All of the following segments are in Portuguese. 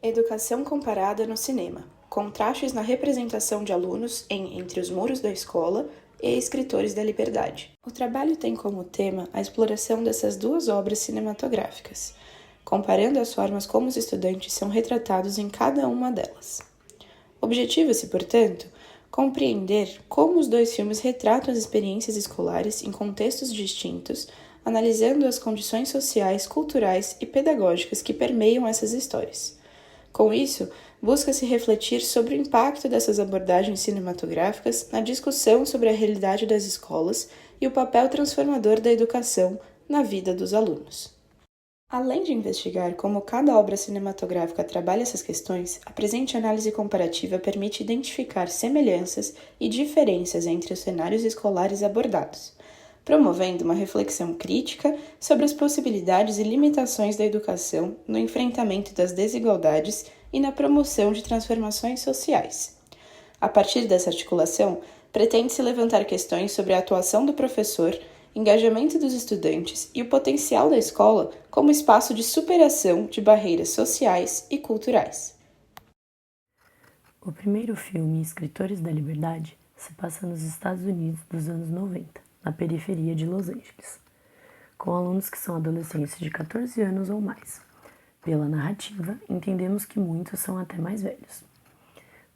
Educação comparada no cinema. Contrastes na representação de alunos em Entre os Muros da Escola e Escritores da Liberdade. O trabalho tem como tema a exploração dessas duas obras cinematográficas, comparando as formas como os estudantes são retratados em cada uma delas. Objetiva-se, portanto, compreender como os dois filmes retratam as experiências escolares em contextos distintos, analisando as condições sociais, culturais e pedagógicas que permeiam essas histórias. Com isso, busca-se refletir sobre o impacto dessas abordagens cinematográficas na discussão sobre a realidade das escolas e o papel transformador da educação na vida dos alunos. Além de investigar como cada obra cinematográfica trabalha essas questões, a presente análise comparativa permite identificar semelhanças e diferenças entre os cenários escolares abordados, promovendo uma reflexão crítica sobre as possibilidades e limitações da educação no enfrentamento das desigualdades e na promoção de transformações sociais. A partir dessa articulação, pretende-se levantar questões sobre a atuação do professor, engajamento dos estudantes e o potencial da escola como espaço de superação de barreiras sociais e culturais. O primeiro filme, Escritores da Liberdade, se passa nos Estados Unidos dos anos 90, na periferia de Los Angeles, com alunos que são adolescentes de 14 anos ou mais. Pela narrativa, entendemos que muitos são até mais velhos.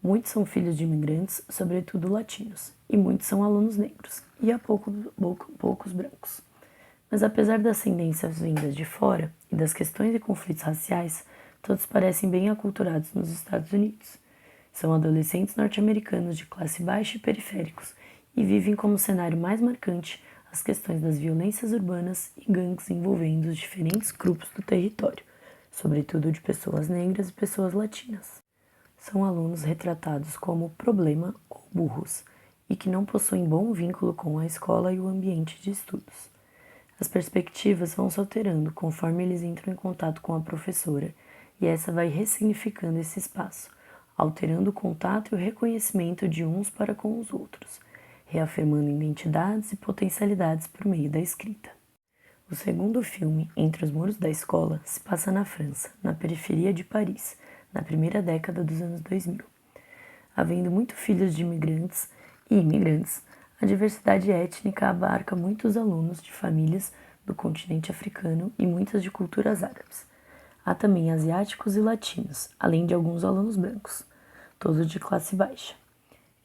Muitos são filhos de imigrantes, sobretudo latinos, e muitos são alunos negros, e há poucos brancos. Mas apesar das tendências vindas de fora e das questões e conflitos raciais, todos parecem bem aculturados nos Estados Unidos. São adolescentes norte-americanos de classe baixa e periféricos, e vivem como cenário mais marcante as questões das violências urbanas e gangues envolvendo os diferentes grupos do território, sobretudo de pessoas negras e pessoas latinas. São alunos retratados como problema ou burros, e que não possuem bom vínculo com a escola e o ambiente de estudos. As perspectivas vão se alterando conforme eles entram em contato com a professora, e essa vai ressignificando esse espaço, alterando o contato e o reconhecimento de uns para com os outros, reafirmando identidades e potencialidades por meio da escrita. O segundo filme, Entre os Muros da Escola, se passa na França, na periferia de Paris, na primeira década dos anos 2000. Havendo muitos filhos de imigrantes e imigrantes, a diversidade étnica abarca muitos alunos de famílias do continente africano e muitas de culturas árabes. Há também asiáticos e latinos, além de alguns alunos brancos, todos de classe baixa.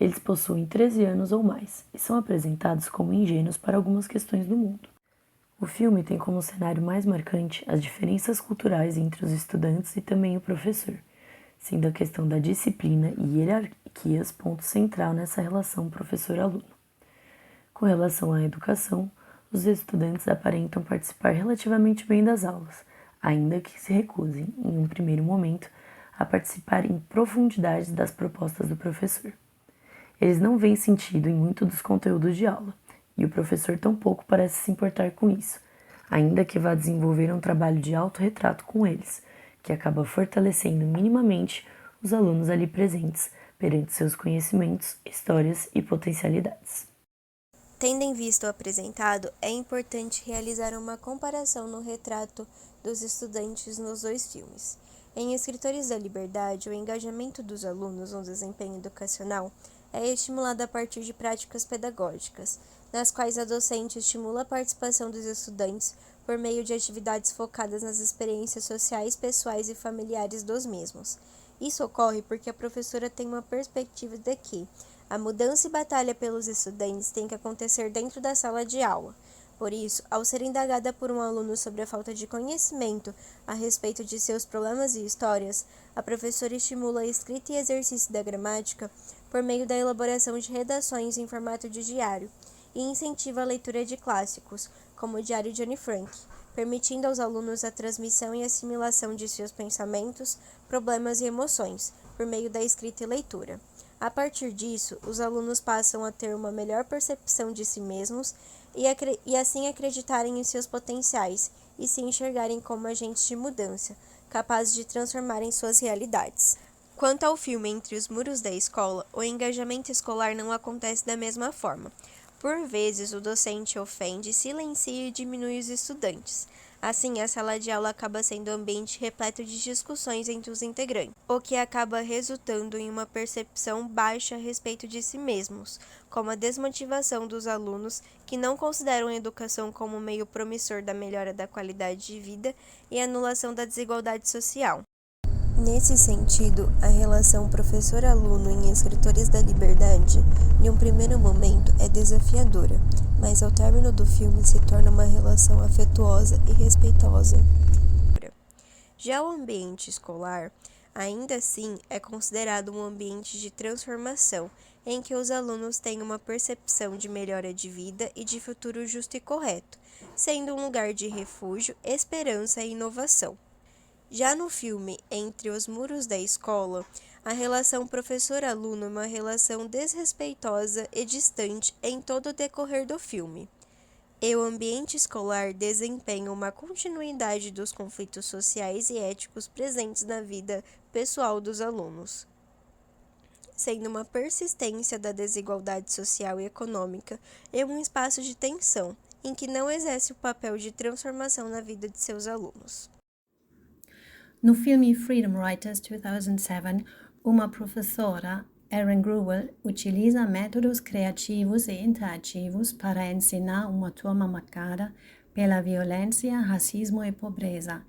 Eles possuem 13 anos ou mais e são apresentados como ingênuos para algumas questões do mundo. O filme tem como cenário mais marcante as diferenças culturais entre os estudantes e também o professor, sendo a questão da disciplina e hierarquias ponto central nessa relação professor-aluno. Com relação à educação, os estudantes aparentam participar relativamente bem das aulas, ainda que se recusem, em um primeiro momento, a participar em profundidade das propostas do professor. Eles não veem sentido em muito dos conteúdos de aula, e o professor tampouco parece se importar com isso, ainda que vá desenvolver um trabalho de autorretrato com eles, que acaba fortalecendo minimamente os alunos ali presentes perante seus conhecimentos, histórias e potencialidades. Tendo em vista o apresentado, é importante realizar uma comparação no retrato dos estudantes nos dois filmes. Em Escritores da Liberdade, o engajamento dos alunos no desempenho educacional é estimulado a partir de práticas pedagógicas, nas quais a docente estimula a participação dos estudantes por meio de atividades focadas nas experiências sociais, pessoais e familiares dos mesmos. Isso ocorre porque a professora tem uma perspectiva de que a mudança e batalha pelos estudantes tem que acontecer dentro da sala de aula. Por isso, ao ser indagada por um aluno sobre a falta de conhecimento a respeito de seus problemas e histórias, a professora estimula a escrita e exercício da gramática por meio da elaboração de redações em formato de diário e incentiva a leitura de clássicos, como o Diário de Anne Frank, permitindo aos alunos a transmissão e assimilação de seus pensamentos, problemas e emoções, por meio da escrita e leitura. A partir disso, os alunos passam a ter uma melhor percepção de si mesmos e assim acreditarem em seus potenciais e se enxergarem como agentes de mudança, capazes de transformarem suas realidades. Quanto ao filme Entre os Muros da Escola, o engajamento escolar não acontece da mesma forma, Por vezes, o docente ofende, silencia e diminui os estudantes. Assim, a sala de aula acaba sendo um ambiente repleto de discussões entre os integrantes, o que acaba resultando em uma percepção baixa a respeito de si mesmos, como a desmotivação dos alunos que não consideram a educação como meio promissor da melhora da qualidade de vida e a anulação da desigualdade social. Nesse sentido, a relação professor-aluno em Escritores da Liberdade, em um primeiro momento, é desafiadora, mas ao término do filme se torna uma relação afetuosa e respeitosa. Já o ambiente escolar, ainda assim, é considerado um ambiente de transformação, em que os alunos têm uma percepção de melhora de vida e de futuro justo e correto, sendo um lugar de refúgio, esperança e inovação. Já no filme Entre os Muros da Escola, a relação professor-aluno é uma relação desrespeitosa e distante em todo o decorrer do filme. E o ambiente escolar desempenha uma continuidade dos conflitos sociais e éticos presentes na vida pessoal dos alunos, sendo uma persistência da desigualdade social e econômica e um espaço de tensão, em que não exerce o papel de transformação na vida de seus alunos. No filme Freedom Writers 2007, uma professora, Erin Gruwell, utiliza métodos criativos e interativos para ensinar uma turma marcada pela violência, racismo e pobreza.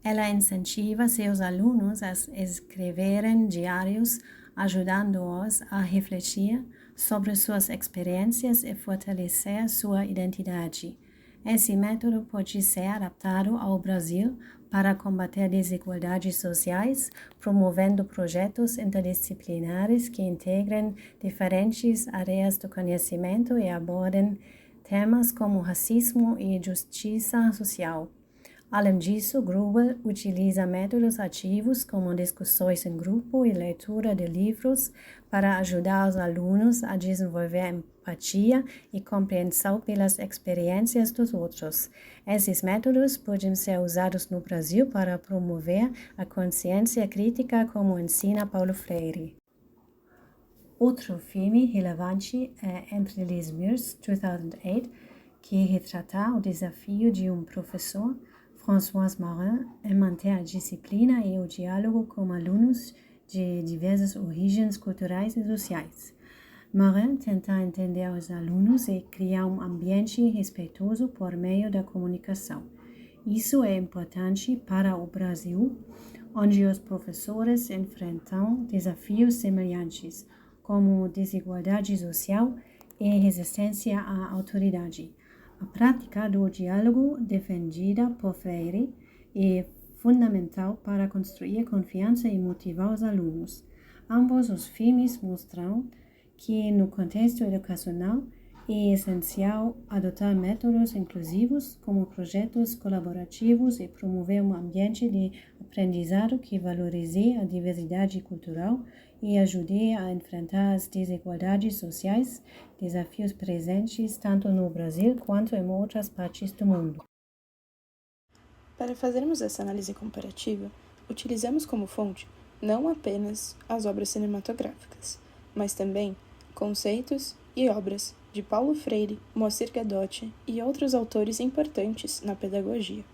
Ela incentiva seus alunos a escreverem diários, ajudando-os a refletir sobre suas experiências e fortalecer sua identidade. Esse método pode ser adaptado ao Brasil para combater desigualdades sociais, promovendo projetos interdisciplinares que integrem diferentes áreas do conhecimento e abordem temas como racismo e justiça social. Além disso, Gruwell utiliza métodos ativos como discussões em grupo e leitura de livros para ajudar os alunos a desenvolver empatia e compreensão pelas experiências dos outros. Esses métodos podem ser usados no Brasil para promover a consciência crítica, como ensina Paulo Freire. Outro filme relevante é Entre les Murs, 2008, que retrata o desafio de um professor, François Marin, em manter a disciplina e o diálogo com alunos de diversas origens culturais e sociais. Marin tenta entender os alunos e criar um ambiente respeitoso por meio da comunicação. Isso é importante para o Brasil, onde os professores enfrentam desafios semelhantes, como desigualdade social e resistência à autoridade. A prática do diálogo, defendida por Freire, é fundamental para construir confiança e motivar os alunos. Ambos os filmes mostram que, no contexto educacional, é essencial adotar métodos inclusivos, como projetos colaborativos, e promover um ambiente de aprendizado que valorize a diversidade cultural e ajude a enfrentar as desigualdades sociais, desafios presentes tanto no Brasil quanto em outras partes do mundo. Para fazermos essa análise comparativa, utilizamos como fonte não apenas as obras cinematográficas, mas também conceitos e obras de Paulo Freire, Moacir Guedotti e outros autores importantes na pedagogia.